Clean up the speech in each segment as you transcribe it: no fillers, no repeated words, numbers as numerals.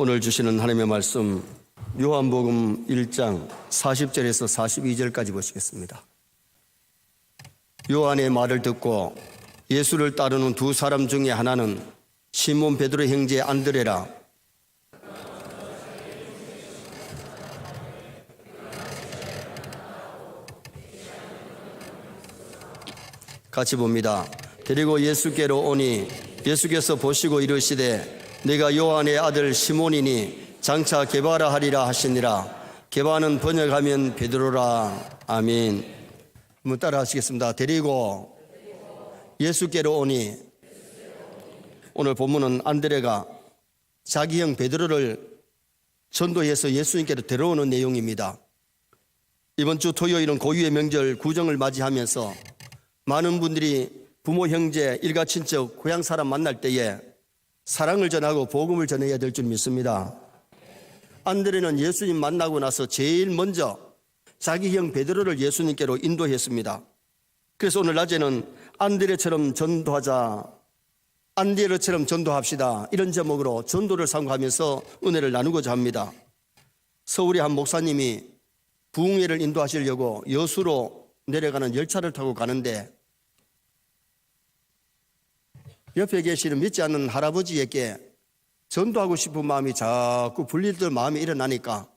오늘 주시는 하나님의 말씀 요한복음 1장 40절에서 42절까지 보시겠습니다. 요한의 말을 듣고 예수를 따르는 두 사람 중에 하나는 시몬 베드로 형제 안드레라. 같이 봅니다. 데리고 예수께로 오니 예수께서 보시고 이르시되 내가 요한의 아들 시몬이니 장차 게바라 하리라 하시니라. 게바는 번역하면 베드로라. 아멘. 한번 따라 하시겠습니다. 데리고 예수께로 오니. 오늘 본문은 안드레가 자기 형 베드로를 전도해서 예수님께로 데려오는 내용입니다. 이번 주 토요일은 고유의 명절 구정을 맞이하면서 많은 분들이 부모, 형제, 일가, 친척, 고향 사람 만날 때에 사랑을 전하고 복음을 전해야 될 줄 믿습니다. 안드레는 예수님 만나고 나서 제일 먼저 자기 형 베드로를 예수님께로 인도했습니다. 그래서 오늘 낮에는 안드레처럼 전도하자, 안드레처럼 전도합시다, 이런 제목으로 전도를 상고하면서 은혜를 나누고자 합니다. 서울의 한 목사님이 부흥회를 인도하시려고 여수로 내려가는 열차를 타고 가는데 옆에 계시는 믿지 않는 할아버지에게 전도하고 싶은 마음이 자꾸 불릴듯 마음이 일어나니까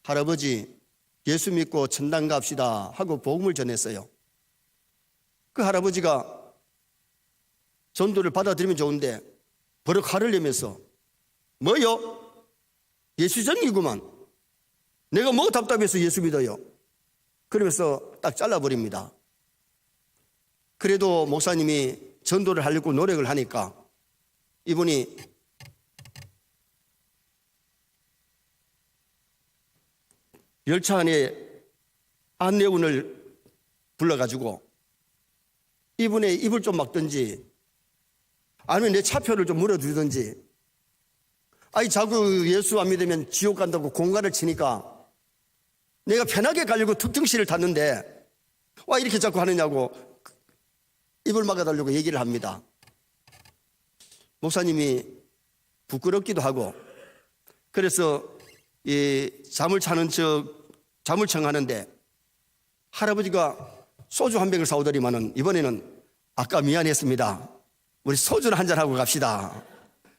할아버지 예수 믿고 천당 갑시다 하고 복음을 전했어요. 그 할아버지가 전도를 받아들이면 좋은데 버럭 화를 내면서 뭐요? 예수전이구만. 내가 뭐 답답해서 예수 믿어요? 그러면서 딱 잘라버립니다. 그래도 목사님이 전도를 하려고 노력을 하니까 이분이 열차 안에 안내원을 불러가지고 이분의 입을 좀 막든지 아니면 내 차표를 좀 물어주든지, 아이 자꾸 예수 안 믿으면 지옥 간다고 공갈을 치니까 내가 편하게 가려고 특등실을 탔는데 와 이렇게 자꾸 하느냐고 입을 막아달라고 얘기를 합니다. 목사님이 부끄럽기도 하고 그래서 이 잠을 청하는데 할아버지가 소주 한 병을 사오더니만은 이번에는 아까 미안했습니다. 우리 소주를 한잔 하고 갑시다.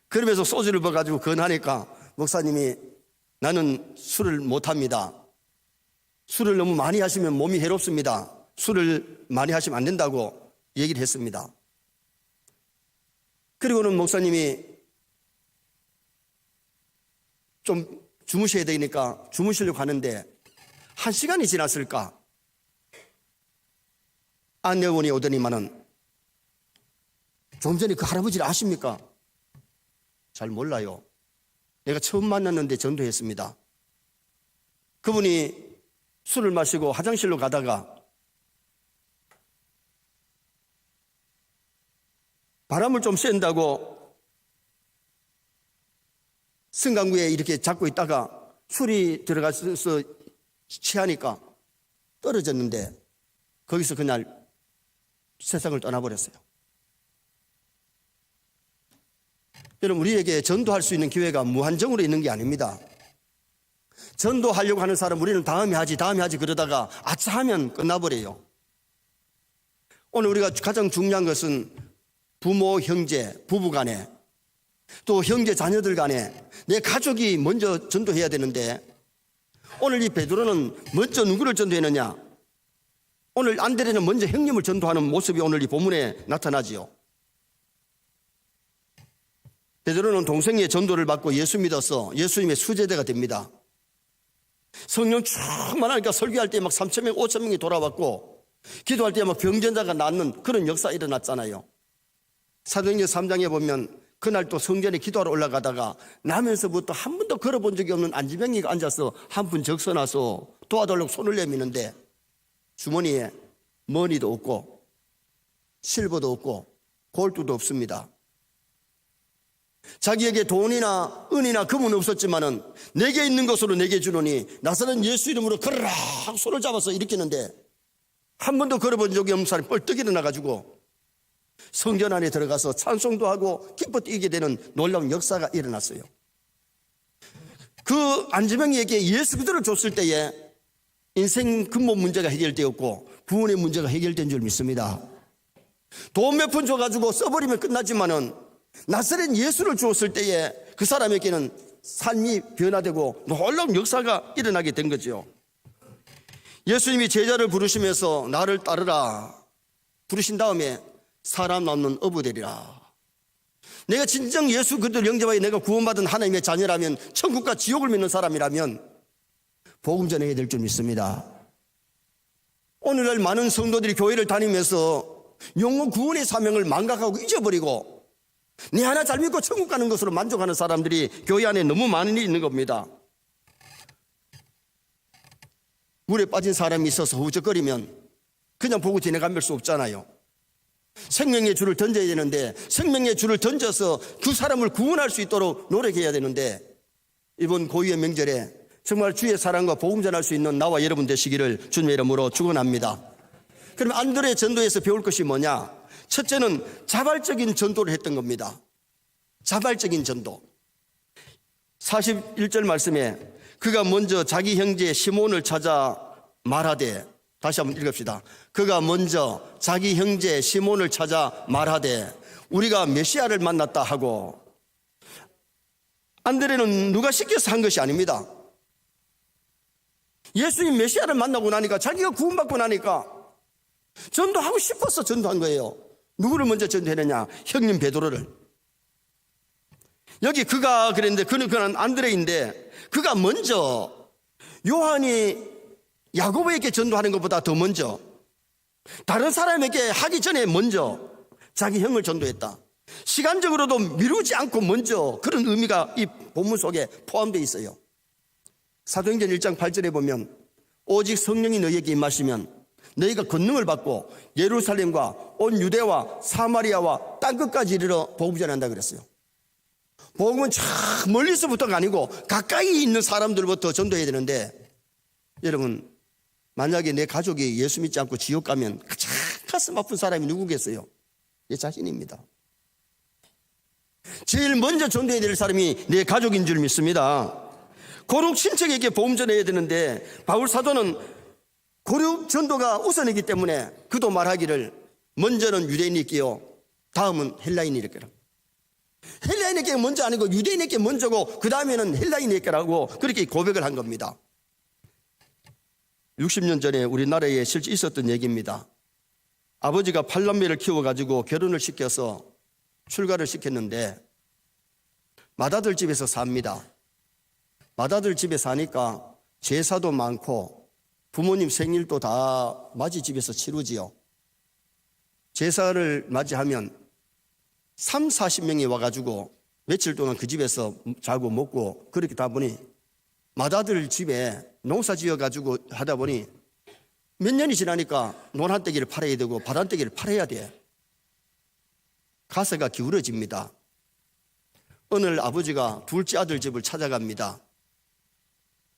그러면서 소주를 먹어가지고 건하니까 목사님이 나는 술을 못합니다. 술을 너무 많이 하시면 몸이 해롭습니다. 술을 많이 하시면 안 된다고 얘기를 했습니다. 그리고는 목사님이 좀 주무셔야 되니까 주무시려고 하는데 1시간이 지났을까 안내원이 오더니만은 좀 전에 그 할아버지를 아십니까? 잘 몰라요. 내가 처음 만났는데 전도했습니다. 그분이 술을 마시고 화장실로 가다가 바람을 좀 쐰다고 승강구에 이렇게 잡고 있다가 술이 들어가서 취하니까 떨어졌는데 거기서 그날 세상을 떠나버렸어요. 여러분, 우리에게 전도할 수 있는 기회가 무한정으로 있는 게 아닙니다. 전도하려고 하는 사람 우리는 다음에 하지 그러다가 아차 하면 끝나버려요. 오늘 우리가 가장 중요한 것은 부모, 형제, 부부 간에 또 형제, 자녀들 간에 내 가족이 먼저 전도해야 되는데 오늘 이 베드로는 먼저 누구를 전도했느냐? 오늘 안드레는 먼저 형님을 전도하는 모습이 오늘 이 본문에 나타나지요. 베드로는 동생의 전도를 받고 예수 믿어서 예수님의 수제자가 됩니다. 성령 충만하니까 설교할 때 막 3,000명, 5,000명이 돌아왔고 기도할 때 막 병전자가 낫는 그런 역사 일어났잖아요. 사도행전 3장에 보면 그날 또 성전에 기도하러 올라가다가 나면서부터 한 번도 걸어본 적이 없는 안지병이가 앉아서 한 분 적서놔서 도와달라고 손을 내미는데 주머니에 머니도 없고 실버도 없고 골두도 없습니다. 자기에게 돈이나 은이나 금은 없었지만은 내게 있는 것으로 내게 주노니 나사렛 예수 이름으로 걸어라 하고 손을 잡아서 일으키는데 한 번도 걸어본 적이 없는 사람이 뻘떡 일어나가지고 성전 안에 들어가서 찬송도 하고 기뻐 뛰게 되는 놀라운 역사가 일어났어요. 그 안지명에게 예수 그리스도를 줬을 때에 인생 근본 문제가 해결되었고 구원의 문제가 해결된 줄 믿습니다. 돈 몇 푼 줘가지고 써버리면 끝나지만은 나사렛 예수를 주었을 때에 그 사람에게는 삶이 변화되고 놀라운 역사가 일어나게 된 거죠. 예수님이 제자를 부르시면서 나를 따르라 부르신 다음에 사람 남는 어부 되리라. 내가 진정 예수 그리스도를 영접하여 내가 구원받은 하나님의 자녀라면, 천국과 지옥을 믿는 사람이라면 복음 전해야 될 줄 믿습니다. 오늘날 많은 성도들이 교회를 다니면서 영혼 구원의 사명을 망각하고 잊어버리고 내 하나 잘 믿고 천국 가는 것으로 만족하는 사람들이 교회 안에 너무 많이 있는 겁니다. 물에 빠진 사람이 있어서 허우적거리면 그냥 보고 지나갈 수 없잖아요. 생명의 줄을 던져야 되는데 생명의 줄을 던져서 그 사람을 구원할 수 있도록 노력해야 되는데, 이번 고유의 명절에 정말 주의 사랑과 복음 전할 수 있는 나와 여러분 되시기를 주님의 이름으로 축원합니다. 그럼 안드레 전도에서 배울 것이 뭐냐? 첫째는 자발적인 전도를 했던 겁니다. 자발적인 전도. 41절 말씀에 그가 먼저 자기 형제 시몬을 찾아 말하되, 다시 한번 읽읍시다. 그가 먼저 자기 형제 시몬을 찾아 말하되 우리가 메시아를 만났다 하고. 안드레는 누가 시켜서 한 것이 아닙니다. 예수님 메시아를 만나고 나니까, 자기가 구원받고 나니까 전도하고 싶어서 전도한 거예요. 누구를 먼저 전도했느냐? 형님 베드로를. 여기 그가 그랬는데 그는 안드레인데, 그가 먼저 요한이 야고보에게 전도하는 것보다 더 먼저 다른 사람에게 하기 전에 먼저 자기 형을 전도했다. 시간적으로도 미루지 않고 먼저, 그런 의미가 이 본문 속에 포함되어 있어요. 사도행전 1장 8절에 보면 오직 성령이 너희에게 임하시면 너희가 권능을 받고 예루살렘과 온 유대와 사마리아와 땅끝까지 이르러 복음 전한다 그랬어요. 복음은 참 멀리서부터가 아니고 가까이 있는 사람들부터 전도해야 되는데, 여러분 만약에 내 가족이 예수 믿지 않고 지옥 가면 가장 가슴 아픈 사람이 누구겠어요? 내 자신입니다. 제일 먼저 전도해야 될 사람이 내 가족인 줄 믿습니다. 고륙 친척에게 복음 전해야 되는데 바울 사도는 고륙 전도가 우선이기 때문에 그도 말하기를 먼저는 유대인이게요 다음은 헬라인이겠라. 헬라인에게 먼저 아니고 유대인에게 먼저고 그 다음에는 헬라인에게라고 그렇게 고백을 한 겁니다. 60년 전에 우리나라에 실제 있었던 얘기입니다. 아버지가 8남매를 키워가지고 결혼을 시켜서 출가를 시켰는데 맏아들 집에서 삽니다. 맏아들 집에 사니까 제사도 많고 부모님 생일도 다 맞이 집에서 치르지요. 제사를 맞이하면 3, 40명이 와가지고 며칠 동안 그 집에서 자고 먹고 그렇게 다 보니 맏아들 집에 농사 지어가지고 하다 보니 몇 년이 지나니까 논한떼기를 팔아야 되고 밭한떼기를 팔아야 돼. 가세가 기울어집니다. 어느 날 아버지가 둘째 아들 집을 찾아갑니다.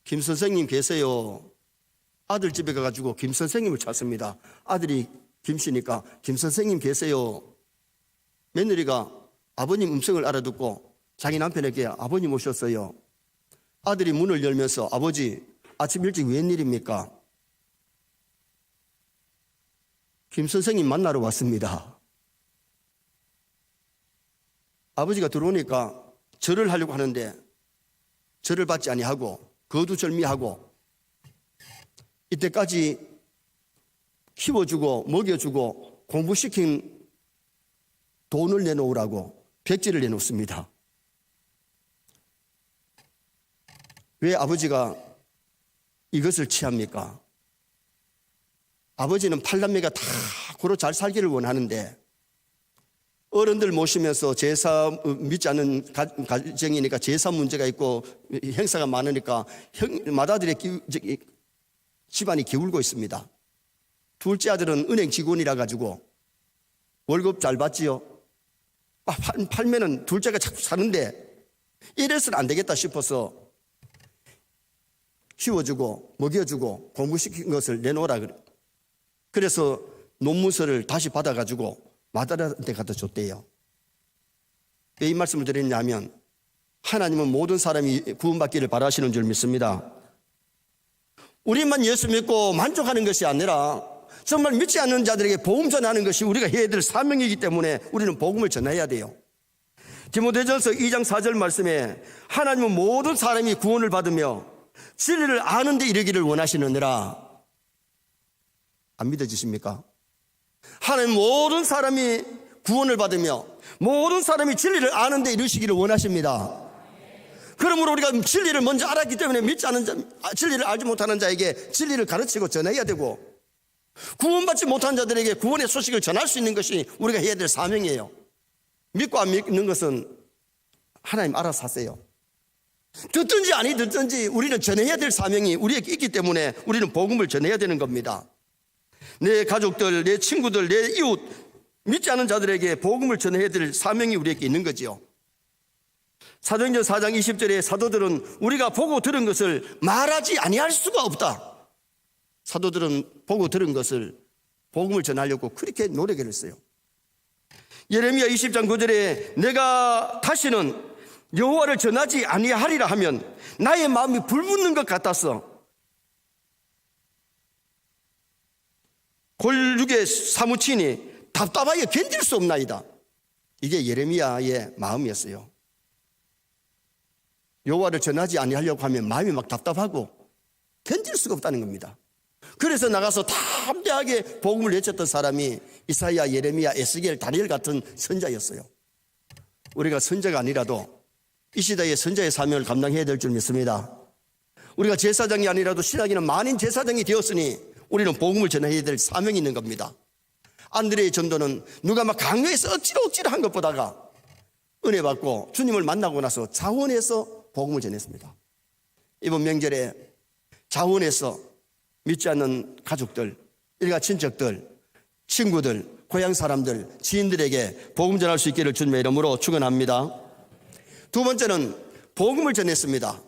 김 선생님 계세요? 아들 집에 가가지고 김 선생님을 찾습니다. 아들이 김 씨니까 김 선생님 계세요? 며느리가 아버님 음성을 알아듣고 자기 남편에게 아버님 오셨어요. 아들이 문을 열면서 아버지 아침 일찍 웬일입니까? 김 선생님 만나러 왔습니다. 아버지가 들어오니까 절을 하려고 하는데 절을 받지 아니하고 거두절미하고, 이때까지 키워주고 먹여주고 공부시킨 돈을 내놓으라고 백지를 내놓습니다. 왜 아버지가 이것을 취합니까? 아버지는 8남매가 다 고로 잘 살기를 원하는데 어른들 모시면서 제사 믿지 않는 가정이니까 제사 문제가 있고 행사가 많으니까 맏아들의 집안이 기울고 있습니다. 둘째 아들은 은행 직원이라 가지고 월급 잘 받지요. 팔면은 둘째가 자꾸 사는데 이래서는 안 되겠다 싶어서 키워주고 먹여주고 공부시킨 것을 내놓으라 그래. 그래서 논문서를 다시 받아가지고 맏아들한테 갖다 줬대요. 왜 이 말씀을 드렸냐면 하나님은 모든 사람이 구원받기를 바라시는 줄 믿습니다. 우리만 예수 믿고 만족하는 것이 아니라 정말 믿지 않는 자들에게 복음 전하는 것이 우리가 해야 될 사명이기 때문에 우리는 복음을 전해야 돼요. 디모데전서 2장 4절 말씀에 하나님은 모든 사람이 구원을 받으며 진리를 아는 데 이르기를 원하시느니라. 안 믿어지십니까? 하나님 모든 사람이 구원을 받으며 모든 사람이 진리를 아는 데 이르시기를 원하십니다. 그러므로 우리가 진리를 먼저 알았기 때문에 믿지 않은 자, 진리를 알지 못하는 자에게 진리를 가르치고 전해야 되고, 구원받지 못한 자들에게 구원의 소식을 전할 수 있는 것이 우리가 해야 될 사명이에요. 믿고 안 믿는 것은 하나님 알아서 하세요. 듣든지 아니 듣든지 우리는 전해야 될 사명이 우리에게 있기 때문에 우리는 복음을 전해야 되는 겁니다. 내 가족들, 내 친구들, 내 이웃, 믿지 않은 자들에게 복음을 전해야 될 사명이 우리에게 있는 거지요. 사도행전 4장 20절에 사도들은 우리가 보고 들은 것을 말하지 아니할 수가 없다. 사도들은 보고 들은 것을 복음을 전하려고 그렇게 노력을 했어요. 예레미야 20장 9절에 내가 다시는 여호와를 전하지 아니하리라 하면 나의 마음이 불붙는 것 같았어. 골육에 사무치니 답답하여 견딜 수 없나이다. 이게 예레미야의 마음이었어요. 여호와를 전하지 아니하려고 하면 마음이 막 답답하고 견딜 수가 없다는 겁니다. 그래서 나가서 담대하게 복음을 외쳤던 사람이 이사야, 예레미야, 에스겔, 다니엘 같은 선자였어요. 우리가 선자가 아니라도 이 시대의 선자의 사명을 감당해야 될 줄 믿습니다. 우리가 제사장이 아니라도 신학에는 만인 제사장이 되었으니 우리는 복음을 전해야 될 사명이 있는 겁니다. 안드레의 전도는 누가 막 강요해서 억지로 한 것보다가 은혜 받고 주님을 만나고 나서 자원해서 복음을 전했습니다. 이번 명절에 자원해서 믿지 않는 가족들, 일가 친척들, 친구들, 고향 사람들, 지인들에게 복음 전할 수 있기를 주님의 이름으로 축원합니다. 두 번째는 복음을 전했습니다.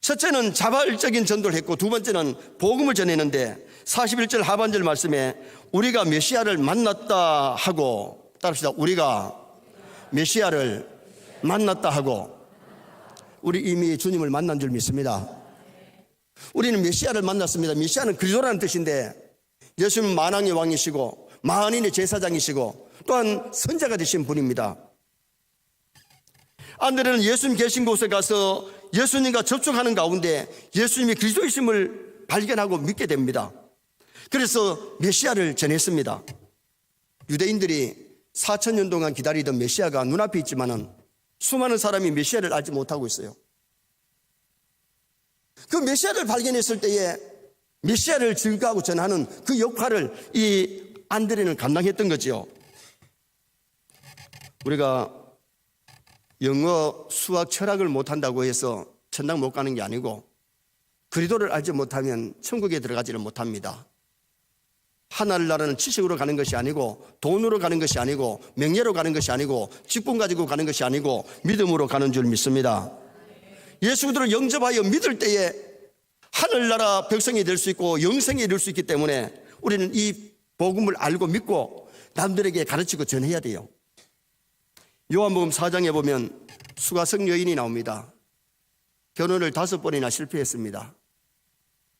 첫째는 자발적인 전도를 했고 두 번째는 복음을 전했는데 41절 하반절 말씀에 우리가 메시아를 만났다 하고, 따라합시다. 우리가 메시아를 만났다 하고, 우리 이미 주님을 만난 줄 믿습니다. 우리는 메시아를 만났습니다. 메시아는 그리스도라는 뜻인데 예수님은 만왕의 왕이시고 만인의 제사장이시고 또한 선자가 되신 분입니다. 안드레는 예수님 계신 곳에 가서 예수님과 접촉하는 가운데 예수님이 그리스도이심을 발견하고 믿게 됩니다. 그래서 메시아를 전했습니다. 유대인들이 4,000년 동안 기다리던 메시아가 눈앞에 있지만은 수많은 사람이 메시아를 알지 못하고 있어요. 그 메시아를 발견했을 때에 메시아를 증거하고 전하는 그 역할을 이 안드레는 감당했던 거죠. 우리가 영어, 수학, 철학을 못한다고 해서 천당 못 가는 게 아니고 그리스도를 알지 못하면 천국에 들어가지를 못합니다. 하늘나라는 지식으로 가는 것이 아니고 돈으로 가는 것이 아니고 명예로 가는 것이 아니고 직분 가지고 가는 것이 아니고 믿음으로 가는 줄 믿습니다. 예수 그리스도를 영접하여 믿을 때에 하늘나라 백성이 될 수 있고 영생에 이를 수 있기 때문에 우리는 이 복음을 알고 믿고 남들에게 가르치고 전해야 돼요. 요한복음 4장에 보면 수가성 여인이 나옵니다. 결혼을 5번이나 실패했습니다.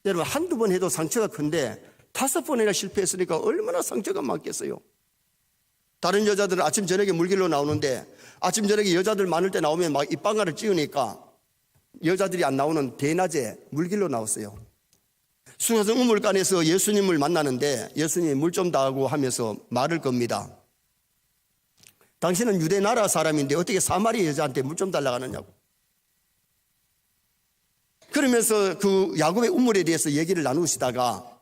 여러분 한두 번 해도 상처가 큰데 5번이나 실패했으니까 얼마나 상처가 많겠어요. 다른 여자들은 아침 저녁에 물길로 나오는데 아침 저녁에 여자들 많을 때 나오면 막 입방아를 찌우니까 여자들이 안 나오는 대낮에 물길로 나왔어요. 수가성 우물간에서 예수님을 만나는데 예수님이 물 좀 달라고 하면서 말을 겁니다. 당신은 유대 나라 사람인데 어떻게 사마리아 여자한테 물 좀 달라고 하느냐고. 그러면서 그 야곱의 우물에 대해서 얘기를 나누시다가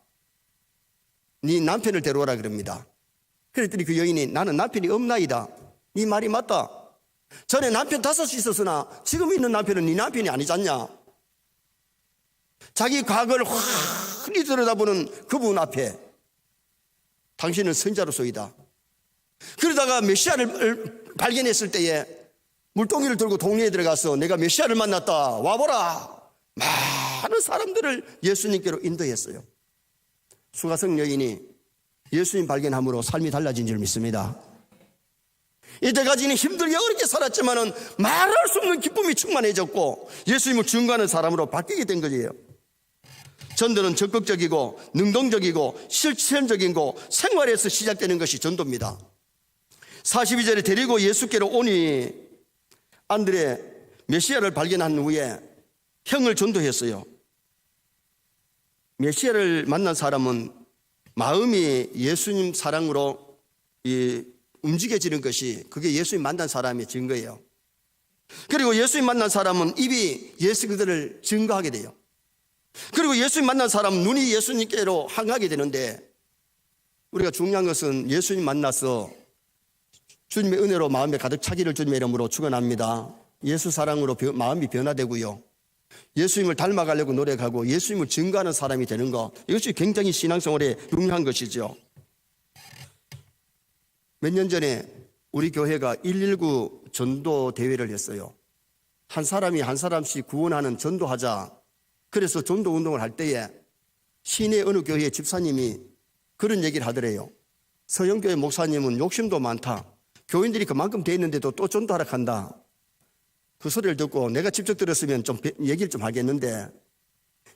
네 남편을 데려오라 그럽니다. 그랬더니 그 여인이 나는 남편이 없나이다. 네 말이 맞다. 전에 남편 5이 있었으나 지금 있는 남편은 네 남편이 아니잖냐. 자기 과거를 환히 들여다보는 그분 앞에 당신은 선자로서이다. 그러다가 메시아를 발견했을 때에 물동이를 들고 동네에 들어가서 내가 메시아를 만났다 와보라. 많은 사람들을 예수님께로 인도했어요. 수가성 여인이 예수님 발견함으로 삶이 달라진 줄 믿습니다. 이때까지는 힘들게 어렵게 살았지만은 말할 수 없는 기쁨이 충만해졌고 예수님을 증거하는 사람으로 바뀌게 된 거예요. 전도는 적극적이고 능동적이고 실천적이고 생활에서 시작되는 것이 전도입니다. 42절에 데리고 예수께로 오니 안드레 메시아를 발견한 후에 형을 전도했어요. 메시아를 만난 사람은 마음이 예수님 사랑으로 움직여지는 것이 그게 예수님 만난 사람의 증거예요. 그리고 예수님 만난 사람은 입이 예수 그들을 증거하게 돼요. 그리고 예수님 만난 사람은 눈이 예수님께로 향하게 되는데 우리가 중요한 것은 예수님 만나서 주님의 은혜로 마음에 가득 차기를 주님의 이름으로 축원합니다. 예수 사랑으로 마음이 변화되고요. 예수님을 닮아가려고 노력하고 예수님을 증거하는 사람이 되는 것, 이것이 굉장히 신앙생활에 중요한 것이죠. 몇 년 전에 우리 교회가 119 전도 대회를 했어요. 한 사람이 한 사람씩 구원하는 전도하자. 그래서 전도 운동을 할 때에 시내 어느 교회 집사님이 그런 얘기를 하더래요. 서영교회 목사님은 욕심도 많다. 교인들이 그만큼 돼 있는데도 또 전도하러 간다. 그 소리를 듣고 내가 직접 들었으면 좀 얘기를 좀 하겠는데,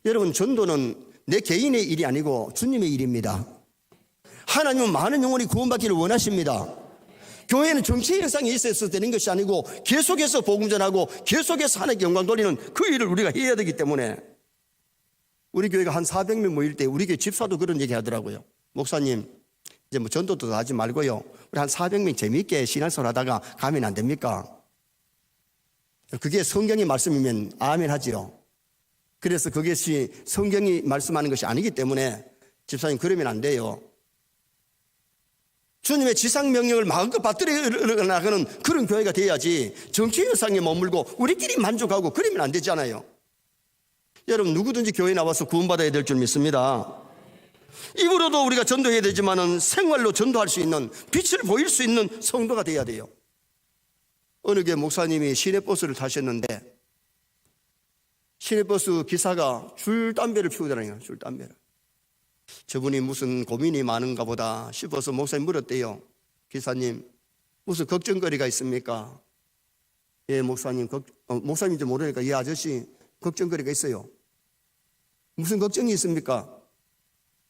여러분, 전도는 내 개인의 일이 아니고 주님의 일입니다. 하나님은 많은 영혼이 구원받기를 원하십니다. 교회는 정치 현상이 있어서 되는 것이 아니고 계속해서 복음 전하고 계속해서 하나님께 영광 돌리는 그 일을 우리가 해야 되기 때문에, 우리 교회가 한 400명 모일 때 우리 교회 집사도 그런 얘기 하더라고요. 목사님, 이제 뭐 전도도 하지 말고요, 우리 한 400명 재미있게 신앙생활 하다가 가면 안 됩니까? 그게 성경의 말씀이면 아멘 하지요. 그래서 그것이 성경이 말씀하는 것이 아니기 때문에 집사님 그러면 안 돼요. 주님의 지상 명령을 마음껏 받들어 나가는 그런 교회가 돼야지, 정치 현상에 머물고 우리끼리 만족하고 그러면 안 되잖아요. 여러분, 누구든지 교회에 나와서 구원받아야 될 줄 믿습니다. 입으로도 우리가 전도해야 되지만은 생활로 전도할 수 있는, 빛을 보일 수 있는 성도가 돼야 돼요. 어느 교회 목사님이 시내버스를 타셨는데 시내버스 기사가 줄담배를 피우더라고요. 줄담배를. 저분이 무슨 고민이 많은가 보다 싶어서 목사님 물었대요. 기사님, 무슨 걱정거리가 있습니까? 예, 목사님. 목사님인지 모르니까 예, 아저씨 걱정거리가 있어요. 무슨 걱정이 있습니까?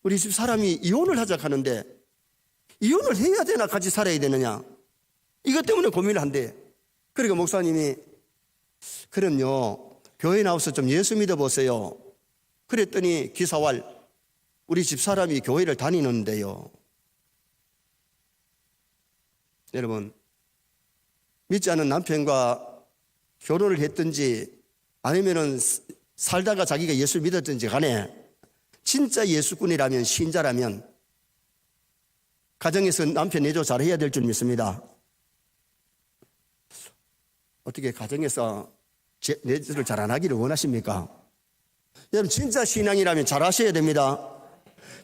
우리 집 사람이 이혼을 하자 하는데 이혼을 해야 되나 같이 살아야 되느냐, 이것 때문에 고민을 한대. 그러니까 목사님이, 그럼요, 교회 나와서 좀 예수 믿어보세요. 그랬더니 기사왈, 우리 집사람이 교회를 다니는데요. 여러분, 믿지 않는 남편과 결혼을 했든지 아니면은 살다가 자기가 예수를 믿었든지 간에 진짜 예수꾼이라면, 신자라면 가정에서 남편 내조 잘해야 될 줄 믿습니다. 어떻게 가정에서 내조를 잘 안 하기를 원하십니까? 여러분, 진짜 신앙이라면 잘 하셔야 됩니다.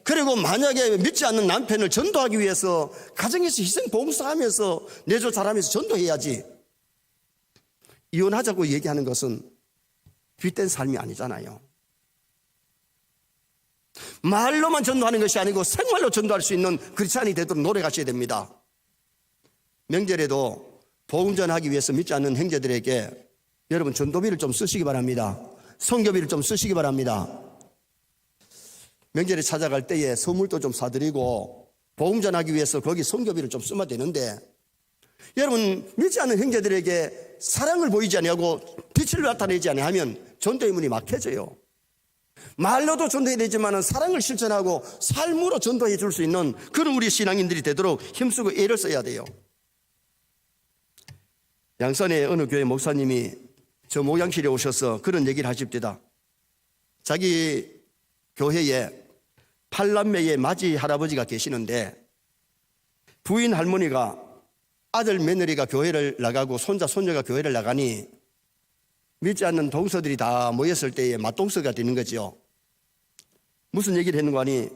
그리고 만약에 믿지 않는 남편을 전도하기 위해서 가정에서 희생 봉사하면서 내조 잘하면서 전도해야지, 이혼하자고 얘기하는 것은 뒷된 삶이 아니잖아요. 말로만 전도하는 것이 아니고 생활로 전도할 수 있는 크리스찬이 되도록 노력하셔야 됩니다. 명절에도 복음 전하기 위해서 믿지 않는 형제들에게 여러분 전도비를 좀 쓰시기 바랍니다. 선교비를 좀 쓰시기 바랍니다. 명절에 찾아갈 때에 선물도 좀 사드리고 복음 전하기 위해서 거기 선교비를 좀 쓰면 되는데, 여러분 믿지 않는 형제들에게 사랑을 보이지 아니하고 빛을 나타내지 아니하면 전도의 문이 막혀져요. 말로도 전도해야 되지만 사랑을 실천하고 삶으로 전도해 줄 수 있는 그런 우리 신앙인들이 되도록 힘쓰고 애를 써야 돼요. 양산의 어느 교회 목사님이 저 목양실에 오셔서 그런 얘기를 하십니다. 자기 교회에 8남매의 맞이 할아버지가 계시는데 부인 할머니가 아들 며느리가 교회를 나가고 손자 손녀가 교회를 나가니 믿지 않는 동서들이 다 모였을 때에 맞동서가 되는 거죠. 무슨 얘기를 했는 거 아니,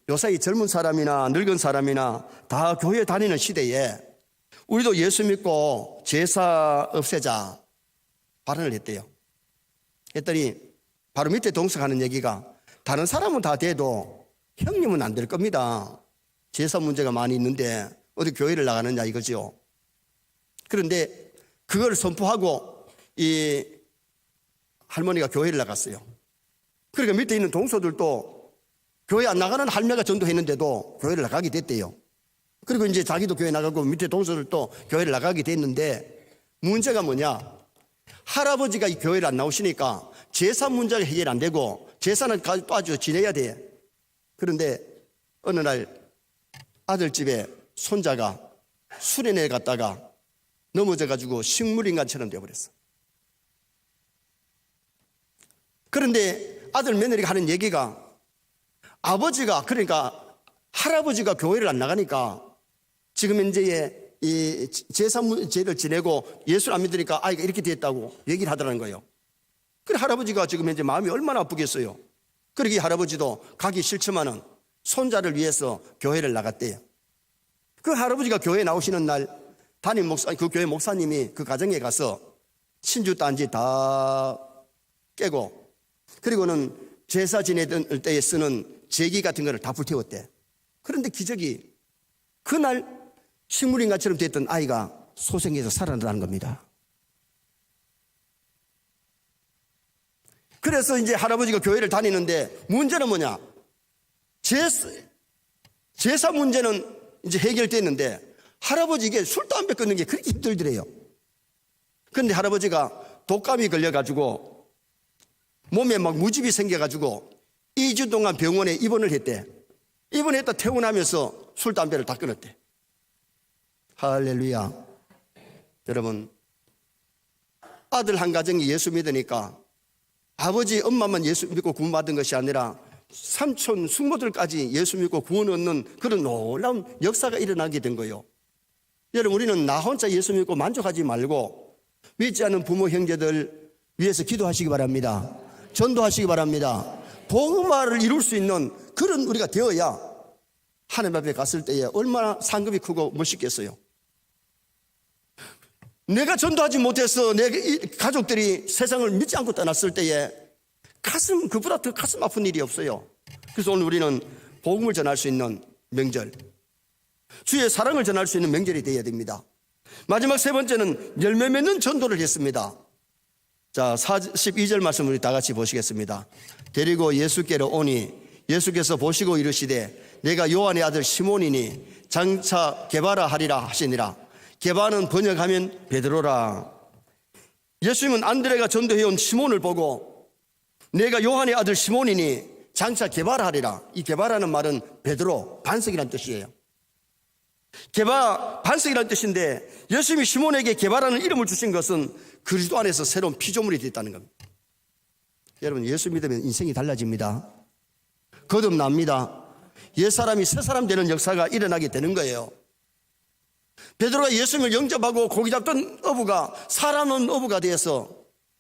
요사이 젊은 사람이나 늙은 사람이나 다 교회 다니는 시대에 우리도 예수 믿고 제사 없애자 발언을 했대요. 했더니 바로 밑에 동서하는 얘기가, 다른 사람은 다 돼도 형님은 안 될 겁니다. 제사 문제가 많이 있는데 어디 교회를 나가느냐 이거죠. 그런데 그걸 선포하고 이 할머니가 교회를 나갔어요. 그러니까 밑에 있는 동서들도 교회 안 나가는 할매가 전도했는데도 교회를 나가게 됐대요. 그리고 이제 자기도 교회 나가고 밑에 동서들도 교회를 나가게 됐는데, 문제가 뭐냐? 할아버지가 이 교회를 안 나오시니까 재산 문제가 해결 안 되고, 재산은 또 아주 지내야 돼. 그런데 어느 날 아들 집에 손자가 수련회 갔다가 넘어져가지고 식물인간처럼 되어버렸어. 그런데 아들 며느리가 하는 얘기가, 아버지가, 그러니까 할아버지가 교회를 안 나가니까 지금 이제 이 제사 문제를 지내고 예수를 안 믿으니까 아이가 이렇게 됐다고 얘기를 하더라는 거예요. 그래 할아버지가 지금 이제 마음이 얼마나 아프겠어요. 그러기 할아버지도 가기 싫지만은 손자를 위해서 교회를 나갔대요. 그 할아버지가 교회 나오시는 날 담임 목사, 그 교회 목사님이 그 가정에 가서 신주 단지 다 깨고, 그리고는 제사 지내던 때에 쓰는 제기 같은 거를 다 불태웠대. 그런데 기적이, 그날 식물인간처럼 됐던 아이가 소생해서 살아나는 겁니다. 그래서 이제 할아버지가 교회를 다니는데, 문제는 뭐냐? 제사 문제는 이제 해결됐는데 할아버지에게 술, 담배 끊는 게 그렇게 힘들더래요. 그런데 할아버지가 독감이 걸려가지고 몸에 막 무집이 생겨가지고 2주 동안 병원에 입원을 했대. 입원했다 퇴원하면서 술, 담배를 다 끊었대. 할렐루야. 여러분, 아들 한 가정이 예수 믿으니까 아버지 엄마만 예수 믿고 구원받은 것이 아니라 삼촌 숙모들까지 예수 믿고 구원 얻는 그런 놀라운 역사가 일어나게 된 거예요. 여러분, 우리는 나 혼자 예수 믿고 만족하지 말고 믿지 않는 부모 형제들 위해서 기도하시기 바랍니다. 전도하시기 바랍니다. 복음화를 이룰 수 있는 그런 우리가 되어야 하나님 앞에 갔을 때에 얼마나 상급이 크고 멋있겠어요. 내가 전도하지 못해서 내 가족들이 세상을 믿지 않고 떠났을 때에 그보다 더 가슴 아픈 일이 없어요. 그래서 오늘 우리는 복음을 전할 수 있는 명절, 주의 사랑을 전할 수 있는 명절이 되어야 됩니다. 마지막 세 번째는 열매 맺는 전도를 했습니다. 자, 12절 말씀 우리 다 같이 보시겠습니다. 데리고 예수께로 오니 예수께서 보시고 이르시되 내가 요한의 아들 시몬이니 장차 게바라 하리라 하시니라. 게바는 번역하면 베드로라. 예수님은 안드레가 전도해온 시몬을 보고 내가 요한의 아들 시몬이니 장차 게바라 하리라. 이 게바라는 말은 베드로, 반석이라는 뜻이에요. 게바, 반석이라는 뜻인데 예수님이 시몬에게 게바라는 이름을 주신 것은 그리스도 안에서 새로운 피조물이 됐다는 겁니다. 여러분, 예수 믿으면 인생이 달라집니다. 거듭납니다. 옛사람이 새사람 되는 역사가 일어나게 되는 거예요. 베드로가 예수님을 영접하고 고기 잡던 어부가 살아난 어부가 되어서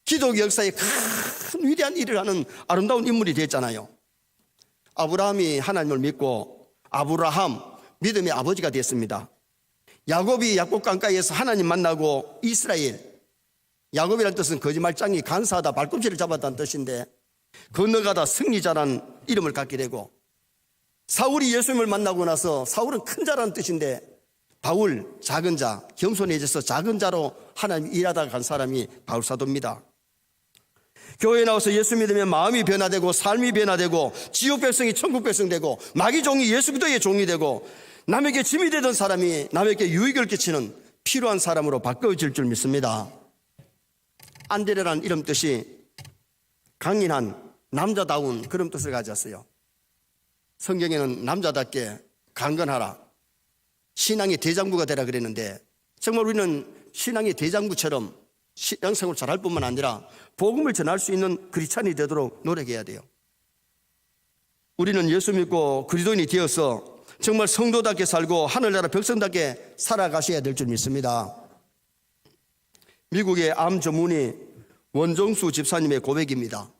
기독교 역사에 큰 위대한 일을 하는 아름다운 인물이 됐잖아요. 아브라함이 하나님을 믿고 아브라함, 믿음의 아버지가 됐습니다. 야곱이 야곱 강가에서 하나님 만나고 이스라엘, 야곱이라는 뜻은 거짓말장이 간사하다, 발꿈치를 잡았다는 뜻인데 건너가다 승리자라는 이름을 갖게 되고, 사울이 예수님을 만나고 나서 사울은 큰 자라는 뜻인데 바울, 작은 자, 겸손해져서 작은 자로 하나님 일하다가 간 사람이 바울 사도입니다. 교회에 나와서 예수 믿으면 마음이 변화되고 삶이 변화되고 지옥 백성이 천국 백성 되고 마귀 종이 예수 그리스도의 종이 되고 남에게 짐이 되던 사람이 남에게 유익을 끼치는 필요한 사람으로 바꿔질 줄 믿습니다. 안드레라는 이름 뜻이 강인한, 남자다운 그런 뜻을 가졌어요. 성경에는 남자답게 강건하라, 신앙의 대장부가 되라 그랬는데 정말 우리는 신앙의 대장부처럼 신앙생활을 잘할 뿐만 아니라 복음을 전할 수 있는 크리스찬이 되도록 노력해야 돼요. 우리는 예수 믿고 그리스도인이 되어서 정말 성도답게 살고 하늘나라 백성답게 살아가셔야 될 줄 믿습니다. 미국의 암 전문의 원정수 집사님의 고백입니다.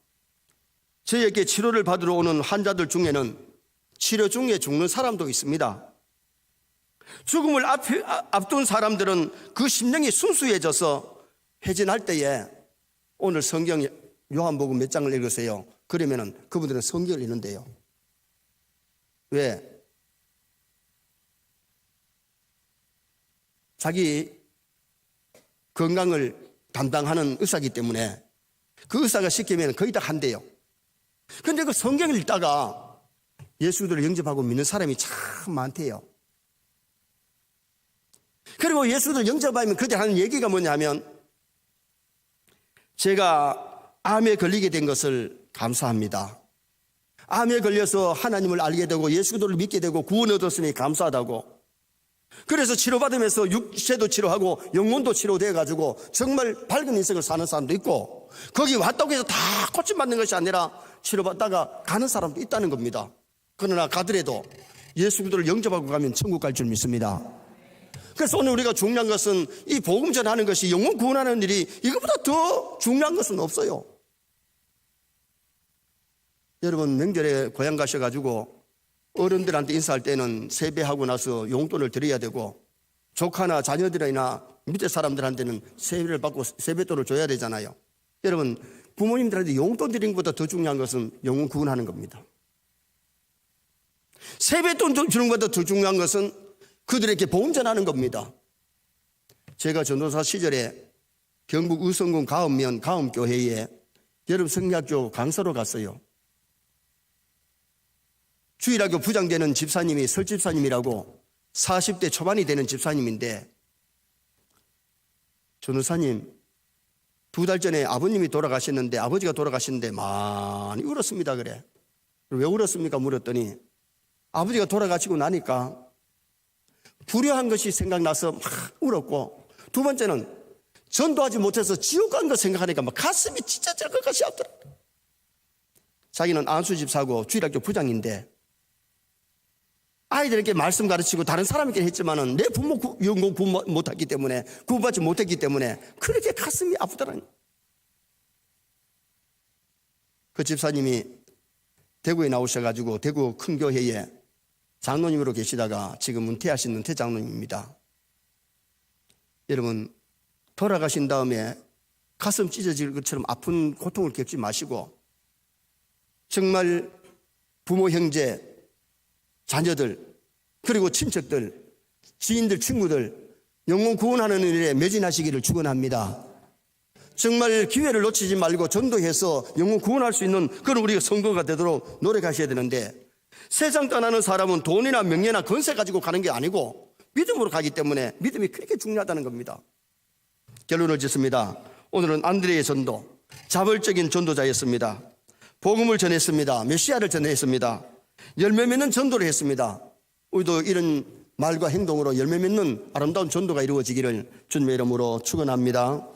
저에게 치료를 받으러 오는 환자들 중에는 치료 중에 죽는 사람도 있습니다. 죽음을 앞둔 사람들은 그 심령이 순수해져서 회진할 때에 오늘 성경 요한복음 몇 장을 읽으세요. 그러면은 그분들은 성경을 읽는데요. 왜? 자기 건강을 담당하는 의사이기 때문에 그 의사가 시키면 거의 다 한대요. 그런데 그 성경을 읽다가 예수들을 영접하고 믿는 사람이 참 많대요. 그리고 예수들 영접하면 그때 하는 얘기가 뭐냐면, 제가 암에 걸리게 된 것을 감사합니다. 암에 걸려서 하나님을 알게 되고 예수들을 믿게 되고 구원 얻었으니 감사하다고. 그래서 치료받으면서 육체도 치료하고 영혼도 치료돼가지고 정말 밝은 인생을 사는 사람도 있고, 거기 왔다고 해서 다 고침받는 것이 아니라 치료받다가 가는 사람도 있다는 겁니다. 그러나 가더라도 예수들을 영접하고 가면 천국 갈 줄 믿습니다. 그래서 오늘 우리가 중요한 것은 이 복음 전하는 것이, 영혼 구원하는 일이 이것보다 더 중요한 것은 없어요. 여러분, 명절에 고향 가셔가지고 어른들한테 인사할 때는 세배하고 나서 용돈을 드려야 되고, 조카나 자녀들이나 밑에 사람들한테는 세배를 받고 세뱃돈을 줘야 되잖아요. 여러분, 부모님들한테 용돈 드리는 것보다 더 중요한 것은 영혼 구원하는 겁니다. 세뱃돈 주는 것보다 더 중요한 것은 그들에게 복음 전하는 겁니다. 제가 전도사 시절에 경북 의성군 가읍면 가음교회에 여름 성리학교 강사로 갔어요. 주일학교 부장되는 집사님이 설집사님이라고 40대 초반이 되는 집사님인데, 전도사님 2달 전에 아버님이 돌아가셨는데, 아버지가 돌아가셨는데 많이 울었습니다. 그래. 왜 울었습니까? 물었더니 아버지가 돌아가시고 나니까 불효한 것이 생각나서 막 울었고, 두 번째는 전도하지 못해서 지옥 간 거 생각하니까 막 가슴이 진짜 쩔것 같이 아프더라. 자기는 안수집사고 주일학교 부장인데 아이들에게 말씀 가르치고 다른 사람에게 했지만은 내 부모 영혼 구원 못했기 때문에, 구원받지 못했기 때문에 그렇게 가슴이 아프더라니. 그 집사님이 대구에 나오셔가지고 대구 큰 교회에 장로님으로 계시다가 지금 은퇴하신 은퇴 장로님입니다. 여러분, 돌아가신 다음에 가슴 찢어질 것처럼 아픈 고통을 겪지 마시고, 정말 부모, 형제, 자녀들, 그리고 친척들, 지인들, 친구들 영혼 구원하는 일에 매진하시기를 축원합니다. 정말 기회를 놓치지 말고 전도해서 영혼 구원할 수 있는 그런 우리가 성도가 되도록 노력하셔야 되는데, 세상 떠나는 사람은 돈이나 명예나 권세 가지고 가는 게 아니고 믿음으로 가기 때문에 믿음이 그렇게 중요하다는 겁니다. 결론을 짓습니다. 오늘은 안드레의 전도, 자발적인 전도자였습니다. 복음을 전했습니다. 메시아를 전했습니다. 열매 맺는 전도를 했습니다. 우리도 이런 말과 행동으로 열매 맺는 아름다운 전도가 이루어지기를 주님의 이름으로 축원합니다.